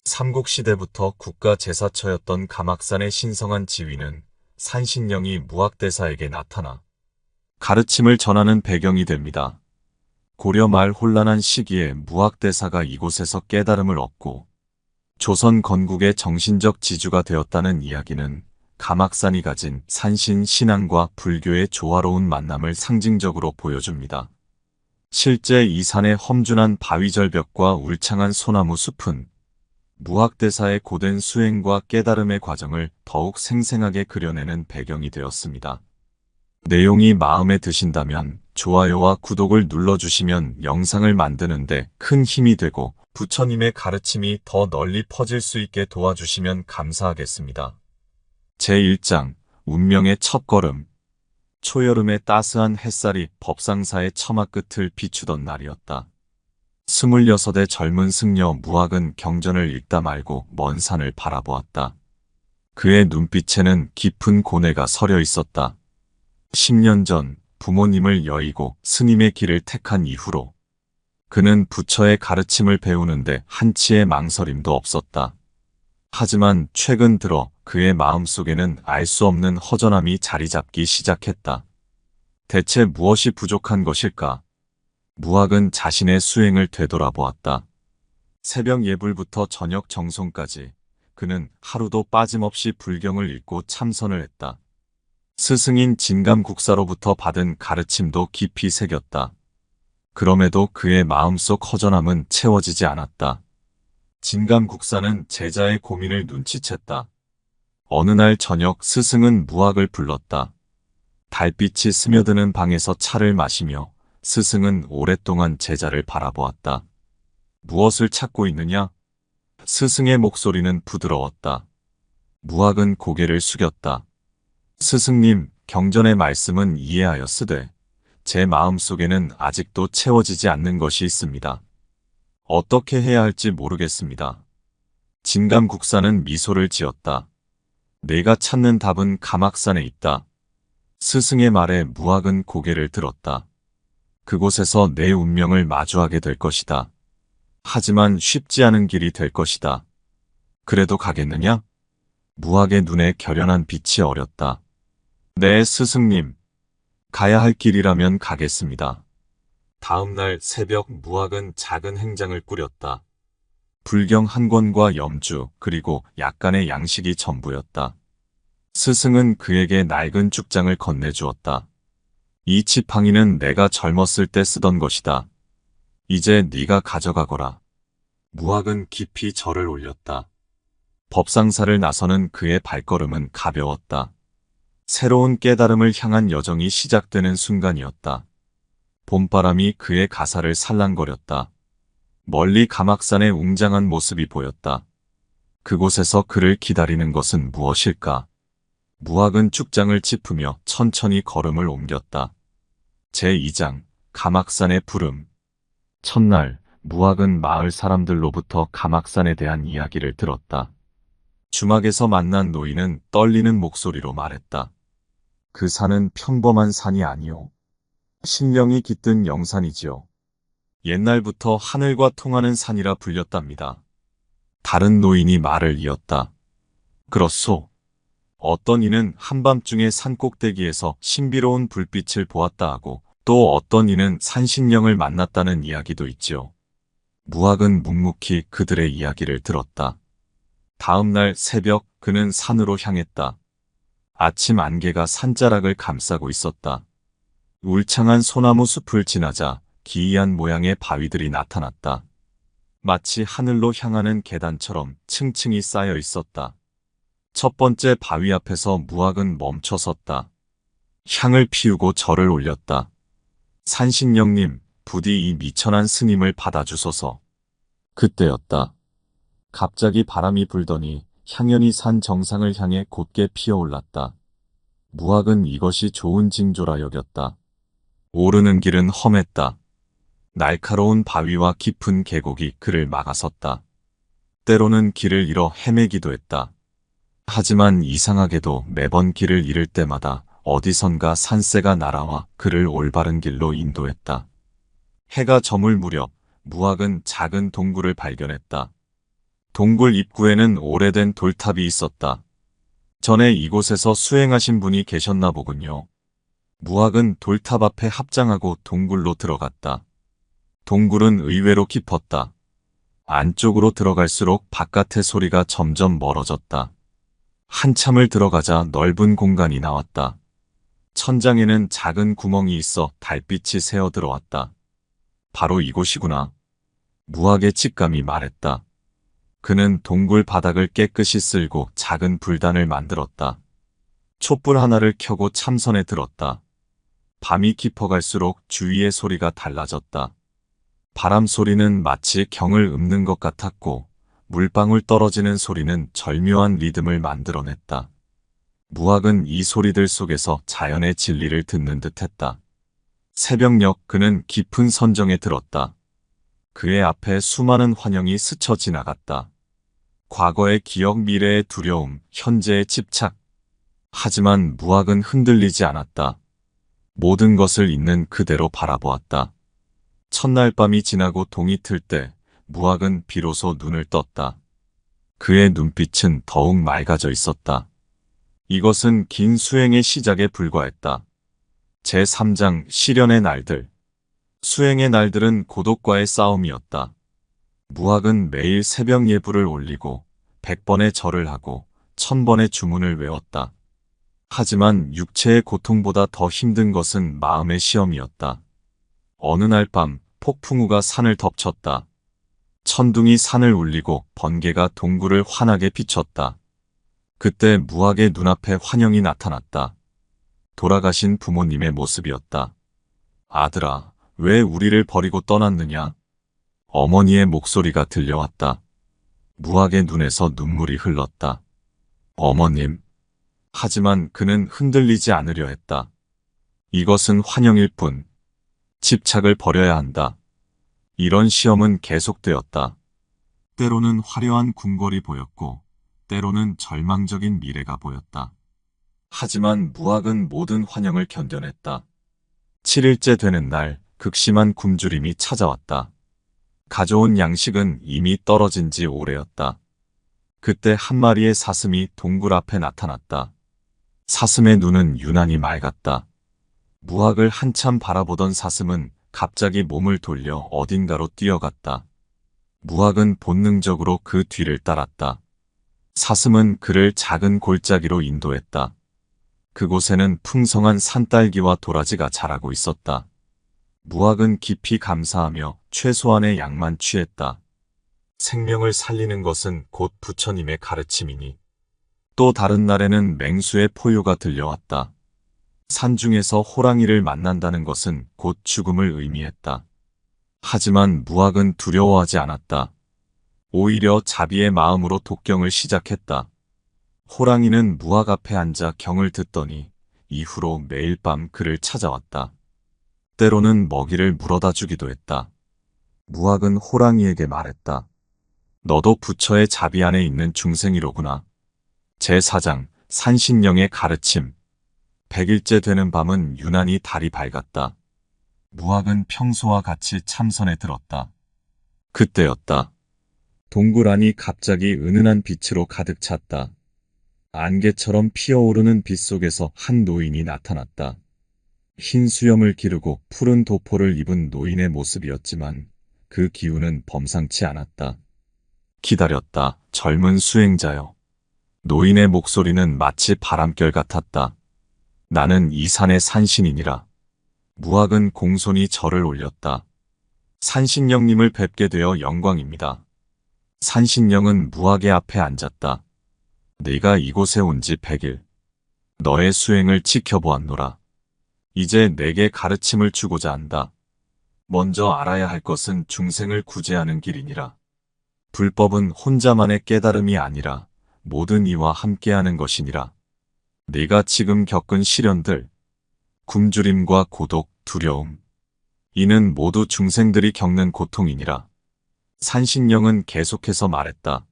삼국시대부터 국가제사처였던 감악산의 신성한 지위는 산신령이 무학대사에게 나타나 가르침을 전하는 배경이 됩니다. 고려 말 혼란한 시기에 무학대사가 이곳에서 깨달음을 얻고 조선 건국의 정신적 지주가 되었다는 이야기는 감악산이 가진 산신 신앙과 불교의 조화로운 만남을 상징적으로 보여줍니다. 실제 이 산의 험준한 바위절벽과 울창한 소나무 숲은 무학대사의 고된 수행과 깨달음의 과정을 더욱 생생하게 그려내는 배경이 되었습니다. 내용이 마음에 드신다면 좋아요와 구독을 눌러주시면 영상을 만드는데 큰 힘이 되고 부처님의 가르침이 더 널리 퍼질 수 있게 도와주시면 감사하겠습니다. 제1장 운명의 첫걸음. 초여름의 따스한 햇살이 법상사의 처마 끝을 비추던 날이었다. 26의 젊은 승려 무학은 경전을 읽다 말고 먼 산을 바라보았다. 그의 눈빛에는 깊은 고뇌가 서려 있었다. 10년 전 부모님을 여의고 스님의 길을 택한 이후로 그는 부처의 가르침을 배우는데 한치의 망설임도 없었다. 하지만 최근 들어 그의 마음속에는 알 수 없는 허전함이 자리 잡기 시작했다. 대체 무엇이 부족한 것일까? 무학은 자신의 수행을 되돌아보았다. 새벽 예불부터 저녁 정송까지 그는 하루도 빠짐없이 불경을 읽고 참선을 했다. 스승인 진감국사로부터 받은 가르침도 깊이 새겼다. 그럼에도 그의 마음속 허전함은 채워지지 않았다. 진감국사는 제자의 고민을 눈치챘다. 어느 날 저녁 스승은 무학을 불렀다. 달빛이 스며드는 방에서 차를 마시며 스승은 오랫동안 제자를 바라보았다. 무엇을 찾고 있느냐? 스승의 목소리는 부드러웠다. 무학은 고개를 숙였다. 스승님, 경전의 말씀은 이해하였으되 제 마음속에는 아직도 채워지지 않는 것이 있습니다. 어떻게 해야 할지 모르겠습니다. 진감국사는 미소를 지었다. 내가 찾는 답은 감악산에 있다. 스승의 말에 무학은 고개를 들었다. 그곳에서 내 운명을 마주하게 될 것이다. 하지만 쉽지 않은 길이 될 것이다. 그래도 가겠느냐? 무학의 눈에 결연한 빛이 어렸다. 네, 스승님. 가야 할 길이라면 가겠습니다. 다음 날 새벽 무학은 작은 행장을 꾸렸다. 불경 한 권과 염주 그리고 약간의 양식이 전부였다. 스승은 그에게 낡은 쭉장을 건네주었다. 이 지팡이는 내가 젊었을 때 쓰던 것이다. 이제 네가 가져가거라. 무학은 깊이 절을 올렸다. 법상사를 나서는 그의 발걸음은 가벼웠다. 새로운 깨달음을 향한 여정이 시작되는 순간이었다. 봄바람이 그의 가사를 살랑거렸다. 멀리 감악산의 웅장한 모습이 보였다. 그곳에서 그를 기다리는 것은 무엇일까? 무학은 쭉장을 짚으며 천천히 걸음을 옮겼다. 제2장 감악산의 부름. 첫날 무학은 마을 사람들로부터 감악산에 대한 이야기를 들었다. 주막에서 만난 노인은 떨리는 목소리로 말했다. 그 산은 평범한 산이 아니오. 신령이 깃든 영산이지요. 옛날부터 하늘과 통하는 산이라 불렸답니다. 다른 노인이 말을 이었다. 그렇소. 어떤 이는 한밤중에 산꼭대기에서 신비로운 불빛을 보았다 하고 또 어떤 이는 산신령을 만났다는 이야기도 있지요. 무학은 묵묵히 그들의 이야기를 들었다. 다음 날 새벽 그는 산으로 향했다. 아침 안개가 산자락을 감싸고 있었다. 울창한 소나무 숲을 지나자 기이한 모양의 바위들이 나타났다. 마치 하늘로 향하는 계단처럼 층층이 쌓여 있었다. 첫 번째 바위 앞에서 무학은 멈춰 섰다. 향을 피우고 절을 올렸다. 산신령님, 부디 이 미천한 스님을 받아주소서. 그때였다. 갑자기 바람이 불더니 향연이 산 정상을 향해 곧게 피어올랐다. 무학은 이것이 좋은 징조라 여겼다. 오르는 길은 험했다. 날카로운 바위와 깊은 계곡이 그를 막아섰다. 때로는 길을 잃어 헤매기도 했다. 하지만 이상하게도 매번 길을 잃을 때마다 어디선가 산새가 날아와 그를 올바른 길로 인도했다. 해가 저물 무렵 무학은 작은 동굴을 발견했다. 동굴 입구에는 오래된 돌탑이 있었다. 전에 이곳에서 수행하신 분이 계셨나 보군요. 무학은 돌탑 앞에 합장하고 동굴로 들어갔다. 동굴은 의외로 깊었다. 안쪽으로 들어갈수록 바깥의 소리가 점점 멀어졌다. 한참을 들어가자 넓은 공간이 나왔다. 천장에는 작은 구멍이 있어 달빛이 새어 들어왔다. 바로 이곳이구나. 무학의 직감이 말했다. 그는 동굴 바닥을 깨끗이 쓸고 작은 불단을 만들었다. 촛불 하나를 켜고 참선에 들었다. 밤이 깊어갈수록 주위의 소리가 달라졌다. 바람 소리는 마치 경을 읊는 것 같았고 물방울 떨어지는 소리는 절묘한 리듬을 만들어냈다. 무학은 이 소리들 속에서 자연의 진리를 듣는 듯했다. 새벽녘 그는 깊은 선정에 들었다. 그의 앞에 수많은 환영이 스쳐 지나갔다. 과거의 기억, 미래의 두려움, 현재의 집착. 하지만 무학은 흔들리지 않았다. 모든 것을 있는 그대로 바라보았다. 첫날 밤이 지나고 동이 틀 때 무학은 비로소 눈을 떴다. 그의 눈빛은 더욱 맑아져 있었다. 이것은 긴 수행의 시작에 불과했다. 제3장 시련의 날들. 수행의 날들은 고독과의 싸움이었다. 무학은 매일 새벽 예불을 올리고 100번의 절을 하고 1000번의 주문을 외웠다. 하지만 육체의 고통보다 더 힘든 것은 마음의 시험이었다. 어느 날 밤 폭풍우가 산을 덮쳤다. 천둥이 산을 울리고 번개가 동굴을 환하게 비췄다. 그때 무학의 눈앞에 환영이 나타났다. 돌아가신 부모님의 모습이었다. 아들아, 왜 우리를 버리고 떠났느냐? 어머니의 목소리가 들려왔다. 무학의 눈에서 눈물이 흘렀다. 어머님. 하지만 그는 흔들리지 않으려 했다. 이것은 환영일 뿐. 집착을 버려야 한다. 이런 시험은 계속되었다. 때로는 화려한 궁궐이 보였고, 때로는 절망적인 미래가 보였다. 하지만 무학은 모든 환영을 견뎌냈다. 7일째 되는 날, 극심한 굶주림이 찾아왔다. 가져온 양식은 이미 떨어진 지 오래였다. 그때 한 마리의 사슴이 동굴 앞에 나타났다. 사슴의 눈은 유난히 맑았다. 무학을 한참 바라보던 사슴은 갑자기 몸을 돌려 어딘가로 뛰어갔다. 무학은 본능적으로 그 뒤를 따랐다. 사슴은 그를 작은 골짜기로 인도했다. 그곳에는 풍성한 산딸기와 도라지가 자라고 있었다. 무학은 깊이 감사하며 최소한의 양만 취했다. 생명을 살리는 것은 곧 부처님의 가르침이니. 또 다른 날에는 맹수의 포효가 들려왔다. 산중에서 호랑이를 만난다는 것은 곧 죽음을 의미했다. 하지만 무학은 두려워하지 않았다. 오히려 자비의 마음으로 독경을 시작했다. 호랑이는 무학 앞에 앉아 경을 듣더니 이후로 매일 밤 그를 찾아왔다. 때로는 먹이를 물어다 주기도 했다. 무학은 호랑이에게 말했다. 너도 부처의 자비 안에 있는 중생이로구나. 제4장 산신령의 가르침. 100일째 되는 밤은 유난히 달이 밝았다. 무학은 평소와 같이 참선에 들었다. 그때였다. 동굴 안이 갑자기 은은한 빛으로 가득 찼다. 안개처럼 피어오르는 빛 속에서 한 노인이 나타났다. 흰 수염을 기르고 푸른 도포를 입은 노인의 모습이었지만 그 기운은 범상치 않았다. 기다렸다, 젊은 수행자여. 노인의 목소리는 마치 바람결 같았다. 나는 이 산의 산신이니라. 무학은 공손히 절을 올렸다. 산신령님을 뵙게 되어 영광입니다. 산신령은 무학의 앞에 앉았다. 네가 이곳에 온 지 100일. 너의 수행을 지켜보았노라. 이제 내게 가르침을 주고자 한다. 먼저 알아야 할 것은 중생을 구제하는 길이니라. 불법은 혼자만의 깨달음이 아니라 모든 이와 함께하는 것이니라. 네가 지금 겪은 시련들, 굶주림과 고독, 두려움, 이는 모두 중생들이 겪는 고통이니라. 산신령은 계속해서 말했다.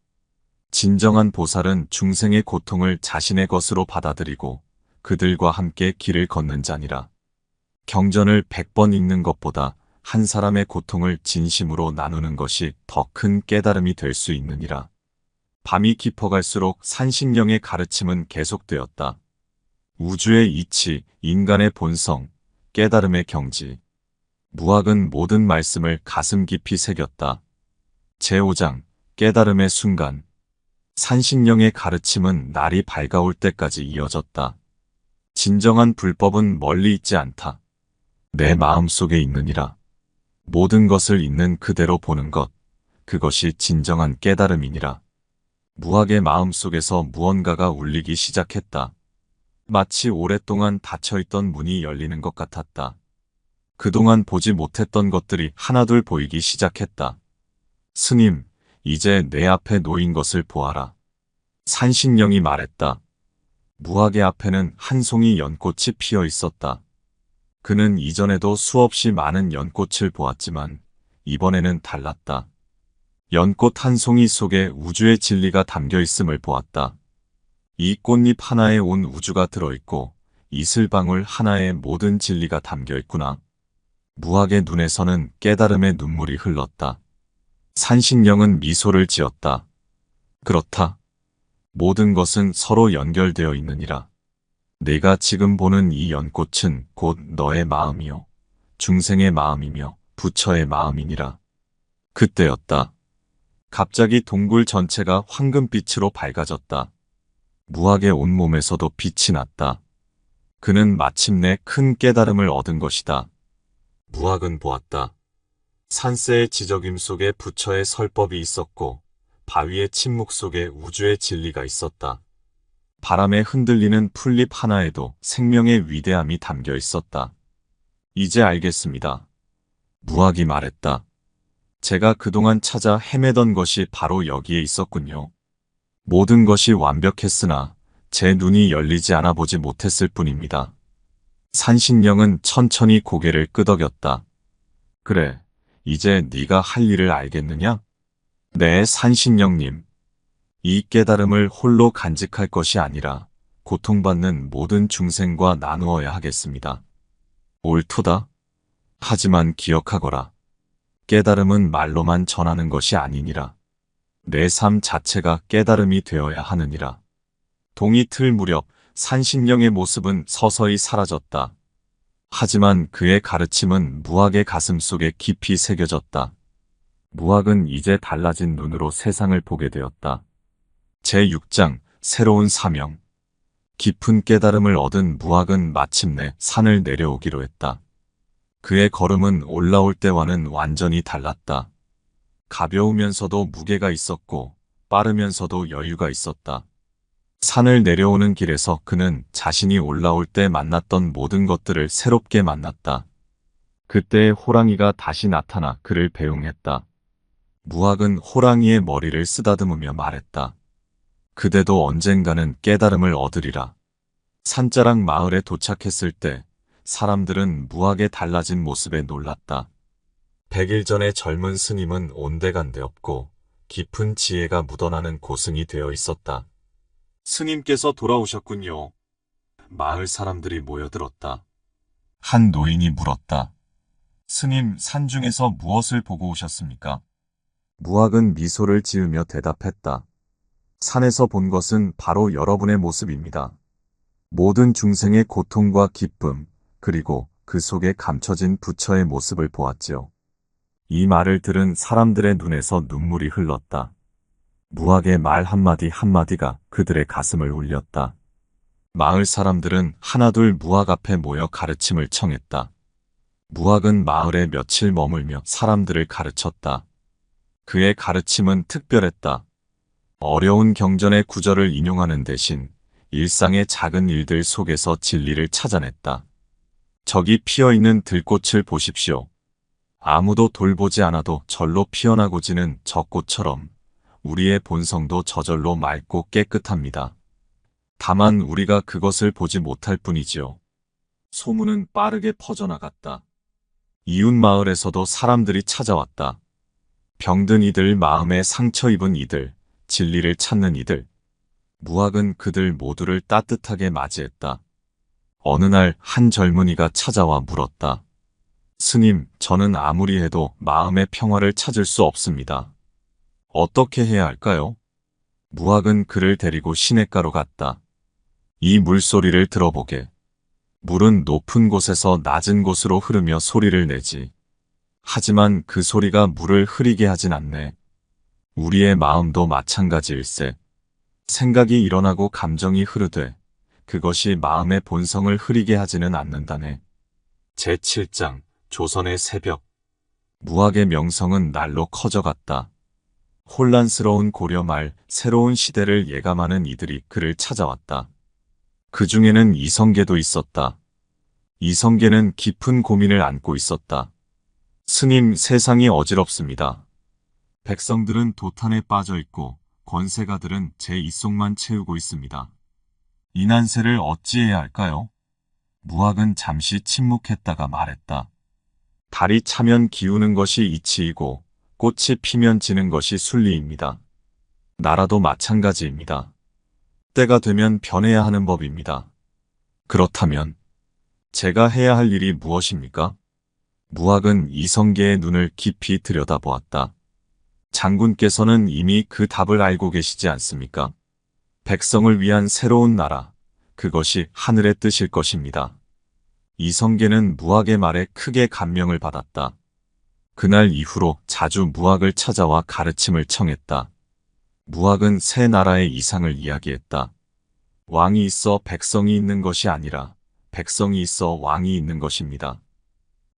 진정한 보살은 중생의 고통을 자신의 것으로 받아들이고 그들과 함께 길을 걷는 자니라. 경전을 100번 읽는 것보다 한 사람의 고통을 진심으로 나누는 것이 더 큰 깨달음이 될 수 있느니라. 밤이 깊어갈수록 산신령의 가르침은 계속되었다. 우주의 이치, 인간의 본성, 깨달음의 경지. 무학은 모든 말씀을 가슴 깊이 새겼다. 제5장, 깨달음의 순간. 산신령의 가르침은 날이 밝아올 때까지 이어졌다. 진정한 불법은 멀리 있지 않다. 내 마음속에 있느니라. 모든 것을 있는 그대로 보는 것, 그것이 진정한 깨달음이니라. 무학의 마음속에서 무언가가 울리기 시작했다. 마치 오랫동안 닫혀있던 문이 열리는 것 같았다. 그동안 보지 못했던 것들이 하나둘 보이기 시작했다. 스님, 이제 내 앞에 놓인 것을 보아라. 산신령이 말했다. 무학의 앞에는 한 송이 연꽃이 피어 있었다. 그는 이전에도 수없이 많은 연꽃을 보았지만 이번에는 달랐다. 연꽃 한 송이 속에 우주의 진리가 담겨 있음을 보았다. 이 꽃잎 하나에 온 우주가 들어있고 이슬방울 하나에 모든 진리가 담겨 있구나. 무학의 눈에서는 깨달음의 눈물이 흘렀다. 산신령은 미소를 지었다. 그렇다. 모든 것은 서로 연결되어 있느니라. 내가 지금 보는 이 연꽃은 곧 너의 마음이요. 중생의 마음이며 부처의 마음이니라. 그때였다. 갑자기 동굴 전체가 황금빛으로 밝아졌다. 무학의 온몸에서도 빛이 났다. 그는 마침내 큰 깨달음을 얻은 것이다. 무학은 보았다. 산새의 지저귐 속에 부처의 설법이 있었고 바위의 침묵 속에 우주의 진리가 있었다. 바람에 흔들리는 풀잎 하나에도 생명의 위대함이 담겨 있었다. 이제 알겠습니다. 무학이 말했다. 제가 그동안 찾아 헤매던 것이 바로 여기에 있었군요. 모든 것이 완벽했으나 제 눈이 열리지 않아 보지 못했을 뿐입니다. 산신령은 천천히 고개를 끄덕였다. 그래, 이제 네가 할 일을 알겠느냐? 네, 산신령님. 이 깨달음을 홀로 간직할 것이 아니라 고통받는 모든 중생과 나누어야 하겠습니다. 옳도다. 하지만 기억하거라. 깨달음은 말로만 전하는 것이 아니니라. 내 삶 자체가 깨달음이 되어야 하느니라. 동이 틀 무렵 산신령의 모습은 서서히 사라졌다. 하지만 그의 가르침은 무학의 가슴 속에 깊이 새겨졌다. 무학은 이제 달라진 눈으로 세상을 보게 되었다. 제6장, 새로운 사명. 깊은 깨달음을 얻은 무학은 마침내 산을 내려오기로 했다. 그의 걸음은 올라올 때와는 완전히 달랐다. 가벼우면서도 무게가 있었고 빠르면서도 여유가 있었다. 산을 내려오는 길에서 그는 자신이 올라올 때 만났던 모든 것들을 새롭게 만났다. 그때 호랑이가 다시 나타나 그를 배웅했다. 무학은 호랑이의 머리를 쓰다듬으며 말했다. 그대도 언젠가는 깨달음을 얻으리라. 산자락 마을에 도착했을 때 사람들은 무학의 달라진 모습에 놀랐다. 100일 전의 젊은 스님은 온데간데 없고 깊은 지혜가 묻어나는 고승이 되어 있었다. 스님께서 돌아오셨군요. 마을 사람들이 모여들었다. 한 노인이 물었다. 스님, 산중에서 무엇을 보고 오셨습니까? 무학은 미소를 지으며 대답했다. 산에서 본 것은 바로 여러분의 모습입니다. 모든 중생의 고통과 기쁨, 그리고 그 속에 감춰진 부처의 모습을 보았지요. 이 말을 들은 사람들의 눈에서 눈물이 흘렀다. 무학의 말 한마디 한마디가 그들의 가슴을 울렸다. 마을 사람들은 하나둘 무학 앞에 모여 가르침을 청했다. 무학은 마을에 며칠 머물며 사람들을 가르쳤다. 그의 가르침은 특별했다. 어려운 경전의 구절을 인용하는 대신 일상의 작은 일들 속에서 진리를 찾아냈다. 저기 피어있는 들꽃을 보십시오. 아무도 돌보지 않아도 절로 피어나고 지는 저 꽃처럼 우리의 본성도 저절로 맑고 깨끗합니다. 다만 우리가 그것을 보지 못할 뿐이지요. 소문은 빠르게 퍼져나갔다. 이웃 마을에서도 사람들이 찾아왔다. 병든 이들, 마음에 상처 입은 이들, 진리를 찾는 이들. 무학은 그들 모두를 따뜻하게 맞이했다. 어느 날 한 젊은이가 찾아와 물었다. 스님, 저는 아무리 해도 마음의 평화를 찾을 수 없습니다. 어떻게 해야 할까요? 무학은 그를 데리고 시냇가로 갔다. 이 물소리를 들어보게. 물은 높은 곳에서 낮은 곳으로 흐르며 소리를 내지. 하지만 그 소리가 물을 흐리게 하진 않네. 우리의 마음도 마찬가지일세. 생각이 일어나고 감정이 흐르되 그것이 마음의 본성을 흐리게 하지는 않는다네. 제7장 조선의 새벽. 무학의 명성은 날로 커져갔다. 혼란스러운 고려 말 새로운 시대를 예감하는 이들이 그를 찾아왔다. 그 중에는 이성계도 있었다. 이성계는 깊은 고민을 안고 있었다. 스님, 세상이 어지럽습니다. 백성들은 도탄에 빠져 있고 권세가들은 제 입속만 채우고 있습니다. 이 난세를 어찌해야 할까요? 무학은 잠시 침묵했다가 말했다. 달이 차면 기우는 것이 이치이고 꽃이 피면 지는 것이 순리입니다. 나라도 마찬가지입니다. 때가 되면 변해야 하는 법입니다. 그렇다면 제가 해야 할 일이 무엇입니까? 무학은 이성계의 눈을 깊이 들여다보았다. 장군께서는 이미 그 답을 알고 계시지 않습니까? 백성을 위한 새로운 나라, 그것이 하늘의 뜻일 것입니다. 이성계는 무학의 말에 크게 감명을 받았다. 그날 이후로 자주 무학을 찾아와 가르침을 청했다. 무학은 새 나라의 이상을 이야기했다. 왕이 있어 백성이 있는 것이 아니라 백성이 있어 왕이 있는 것입니다.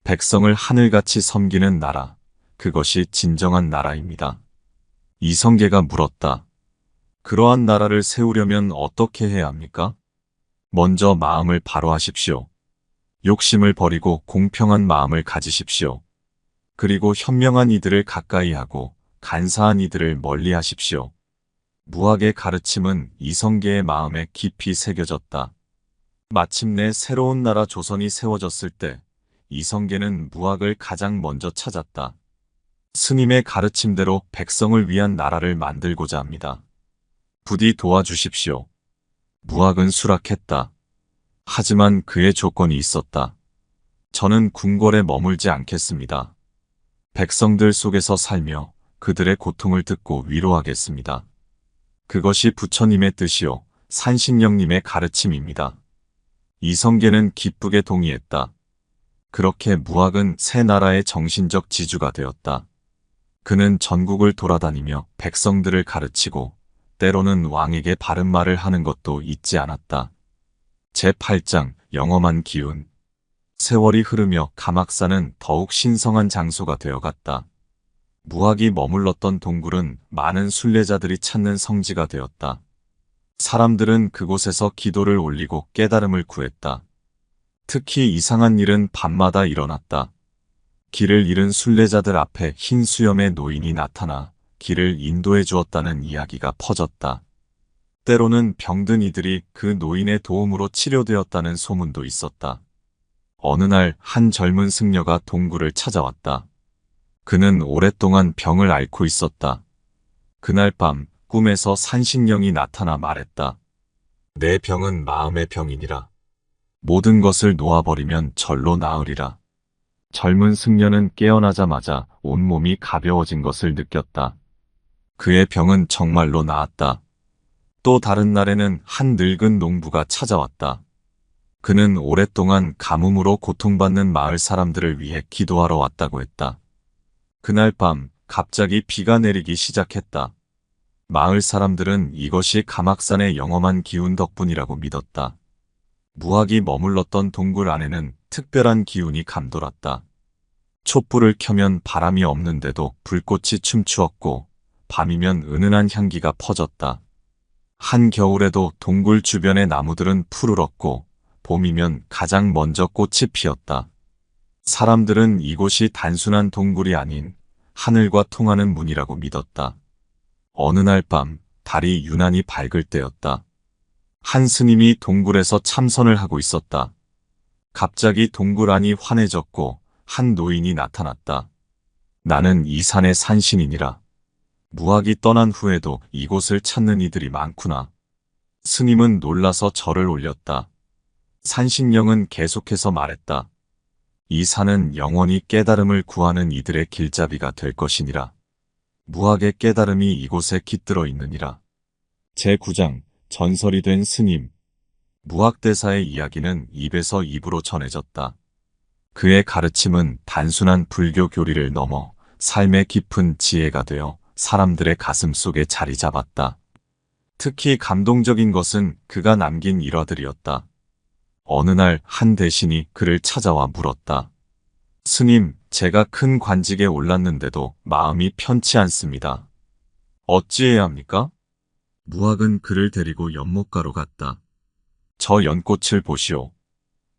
백성을 하늘같이 섬기는 나라, 그것이 진정한 나라입니다. 이성계가 물었다. 그러한 나라를 세우려면 어떻게 해야 합니까? 먼저 마음을 바로 하십시오. 욕심을 버리고 공평한 마음을 가지십시오. 그리고 현명한 이들을 가까이 하고 간사한 이들을 멀리 하십시오. 무학의 가르침은 이성계의 마음에 깊이 새겨졌다. 마침내 새로운 나라 조선이 세워졌을 때 이성계는 무학을 가장 먼저 찾았다. 스님의 가르침대로 백성을 위한 나라를 만들고자 합니다. 부디 도와주십시오. 무학은 수락했다. 하지만 그의 조건이 있었다. 저는 궁궐에 머물지 않겠습니다. 백성들 속에서 살며 그들의 고통을 듣고 위로하겠습니다. 그것이 부처님의 뜻이요, 산신령님의 가르침입니다. 이성계는 기쁘게 동의했다. 그렇게 무학은 새 나라의 정신적 지주가 되었다. 그는 전국을 돌아다니며 백성들을 가르치고 때로는 왕에게 바른 말을 하는 것도 잊지 않았다. 제8장 영험한 기운. 세월이 흐르며 가막산은 더욱 신성한 장소가 되어갔다. 무학이 머물렀던 동굴은 많은 순례자들이 찾는 성지가 되었다. 사람들은 그곳에서 기도를 올리고 깨달음을 구했다. 특히 이상한 일은 밤마다 일어났다. 길을 잃은 순례자들 앞에 흰 수염의 노인이 나타나 길을 인도해 주었다는 이야기가 퍼졌다. 때로는 병든 이들이 그 노인의 도움으로 치료되었다는 소문도 있었다. 어느 날 한 젊은 승려가 동굴을 찾아왔다. 그는 오랫동안 병을 앓고 있었다. 그날 밤 꿈에서 산신령이 나타나 말했다. 내 병은 마음의 병이니라. 모든 것을 놓아버리면 절로 나으리라. 젊은 승려는 깨어나자마자 온몸이 가벼워진 것을 느꼈다. 그의 병은 정말로 나았다. 또 다른 날에는 한 늙은 농부가 찾아왔다. 그는 오랫동안 가뭄으로 고통받는 마을 사람들을 위해 기도하러 왔다고 했다. 그날 밤 갑자기 비가 내리기 시작했다. 마을 사람들은 이것이 가막산의 영험한 기운 덕분이라고 믿었다. 무학이 머물렀던 동굴 안에는 특별한 기운이 감돌았다. 촛불을 켜면 바람이 없는데도 불꽃이 춤추었고 밤이면 은은한 향기가 퍼졌다. 한겨울에도 동굴 주변의 나무들은 푸르렀고 봄이면 가장 먼저 꽃이 피었다. 사람들은 이곳이 단순한 동굴이 아닌 하늘과 통하는 문이라고 믿었다. 어느 날 밤 달이 유난히 밝을 때였다. 한 스님이 동굴에서 참선을 하고 있었다. 갑자기 동굴 안이 환해졌고 한 노인이 나타났다. 나는 이 산의 산신이니라. 무학이 떠난 후에도 이곳을 찾는 이들이 많구나. 스님은 놀라서 절을 올렸다. 산신령은 계속해서 말했다. 이 산은 영원히 깨달음을 구하는 이들의 길잡이가 될 것이니라. 무학의 깨달음이 이곳에 깃들어 있느니라. 제9장 전설이 된 스님. 무학대사의 이야기는 입에서 입으로 전해졌다. 그의 가르침은 단순한 불교 교리를 넘어 삶의 깊은 지혜가 되어 사람들의 가슴 속에 자리 잡았다. 특히 감동적인 것은 그가 남긴 일화들이었다. 어느 날 한 대신이 그를 찾아와 물었다. 스님, 제가 큰 관직에 올랐는데도 마음이 편치 않습니다. 어찌해야 합니까? 무학은 그를 데리고 연못가로 갔다. 저 연꽃을 보시오.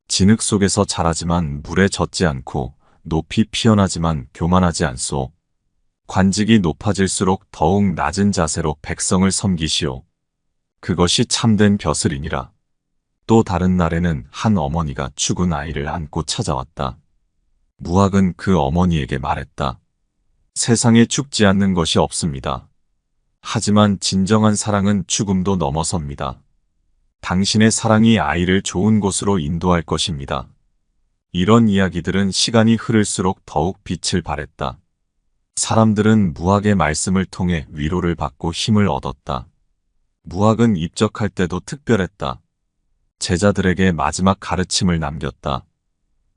진흙 속에서 자라지만 물에 젖지 않고 높이 피어나지만 교만하지 않소. 관직이 높아질수록 더욱 낮은 자세로 백성을 섬기시오. 그것이 참된 벼슬이니라. 또 다른 날에는 한 어머니가 죽은 아이를 안고 찾아왔다. 무학은 그 어머니에게 말했다. 세상에 죽지 않는 것이 없습니다. 하지만 진정한 사랑은 죽음도 넘어섭니다. 당신의 사랑이 아이를 좋은 곳으로 인도할 것입니다. 이런 이야기들은 시간이 흐를수록 더욱 빛을 발했다. 사람들은 무학의 말씀을 통해 위로를 받고 힘을 얻었다. 무학은 입적할 때도 특별했다. 제자들에게 마지막 가르침을 남겼다.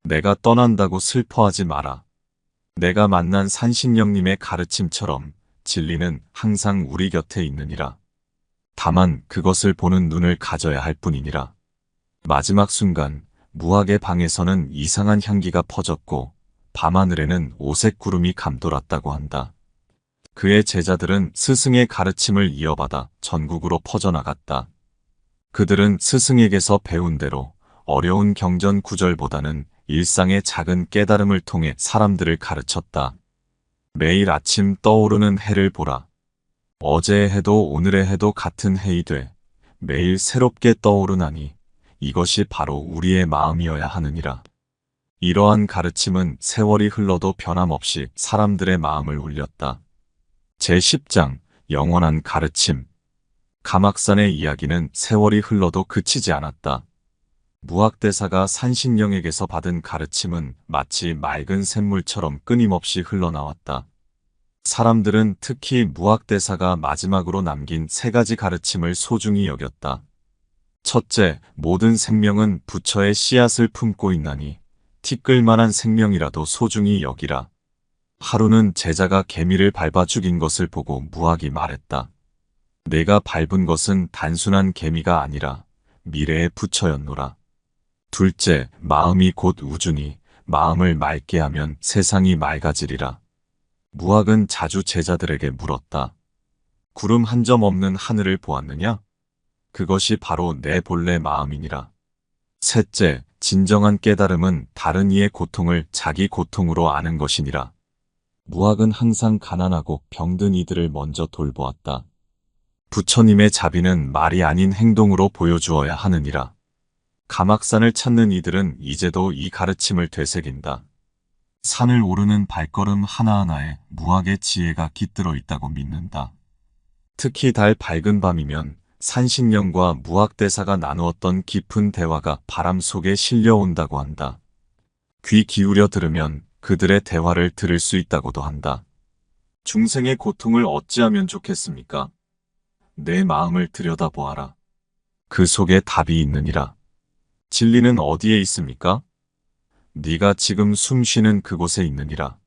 내가 떠난다고 슬퍼하지 마라. 내가 만난 산신령님의 가르침처럼 진리는 항상 우리 곁에 있느니라. 다만 그것을 보는 눈을 가져야 할 뿐이니라. 마지막 순간 무학의 방에서는 이상한 향기가 퍼졌고 밤하늘에는 오색 구름이 감돌았다고 한다. 그의 제자들은 스승의 가르침을 이어받아 전국으로 퍼져나갔다. 그들은 스승에게서 배운 대로 어려운 경전 구절보다는 일상의 작은 깨달음을 통해 사람들을 가르쳤다. 매일 아침 떠오르는 해를 보라. 어제의 해도 오늘의 해도 같은 해이 돼 매일 새롭게 떠오르나니 이것이 바로 우리의 마음이어야 하느니라. 이러한 가르침은 세월이 흘러도 변함없이 사람들의 마음을 울렸다. 제10장 영원한 가르침. 가막산의 이야기는 세월이 흘러도 그치지 않았다. 무학대사가 산신령에게서 받은 가르침은 마치 맑은 샘물처럼 끊임없이 흘러나왔다. 사람들은 특히 무학대사가 마지막으로 남긴 3가지 가르침을 소중히 여겼다. 첫째, 모든 생명은 부처의 씨앗을 품고 있나니 티끌만한 생명이라도 소중히 여기라. 하루는 제자가 개미를 밟아 죽인 것을 보고 무학이 말했다. 내가 밟은 것은 단순한 개미가 아니라 미래의 부처였노라. 둘째, 마음이 곧 우주니 마음을 맑게 하면 세상이 맑아지리라. 무학은 자주 제자들에게 물었다. 구름 한 점 없는 하늘을 보았느냐? 그것이 바로 내 본래 마음이니라. 셋째, 진정한 깨달음은 다른 이의 고통을 자기 고통으로 아는 것이니라. 무학은 항상 가난하고 병든 이들을 먼저 돌보았다. 부처님의 자비는 말이 아닌 행동으로 보여주어야 하느니라. 가막산을 찾는 이들은 이제도 이 가르침을 되새긴다. 산을 오르는 발걸음 하나하나에 무학의 지혜가 깃들어 있다고 믿는다. 특히 달 밝은 밤이면 산신령과 무학대사가 나누었던 깊은 대화가 바람 속에 실려온다고 한다. 귀 기울여 들으면 그들의 대화를 들을 수 있다고도 한다. 중생의 고통을 어찌하면 좋겠습니까? 내 마음을 들여다보아라. 그 속에 답이 있느니라. 진리는 어디에 있습니까? 네가 지금 숨 쉬는 그곳에 있느니라.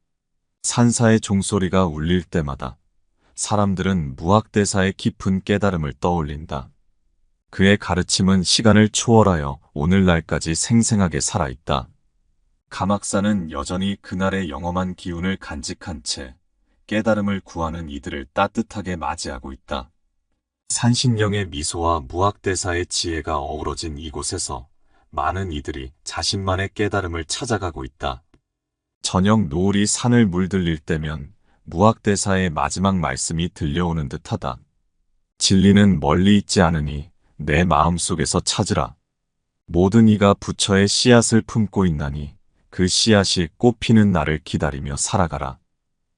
산사의 종소리가 울릴 때마다 사람들은 무학대사의 깊은 깨달음을 떠올린다. 그의 가르침은 시간을 초월하여 오늘날까지 생생하게 살아있다. 가막산은 여전히 그날의 영험한 기운을 간직한 채 깨달음을 구하는 이들을 따뜻하게 맞이하고 있다. 산신령의 미소와 무학대사의 지혜가 어우러진 이곳에서 많은 이들이 자신만의 깨달음을 찾아가고 있다. 저녁 노을이 산을 물들릴 때면 무학대사의 마지막 말씀이 들려오는 듯하다. 진리는 멀리 있지 않으니 내 마음속에서 찾으라. 모든 이가 부처의 씨앗을 품고 있나니 그 씨앗이 꽃피는 날을 기다리며 살아가라.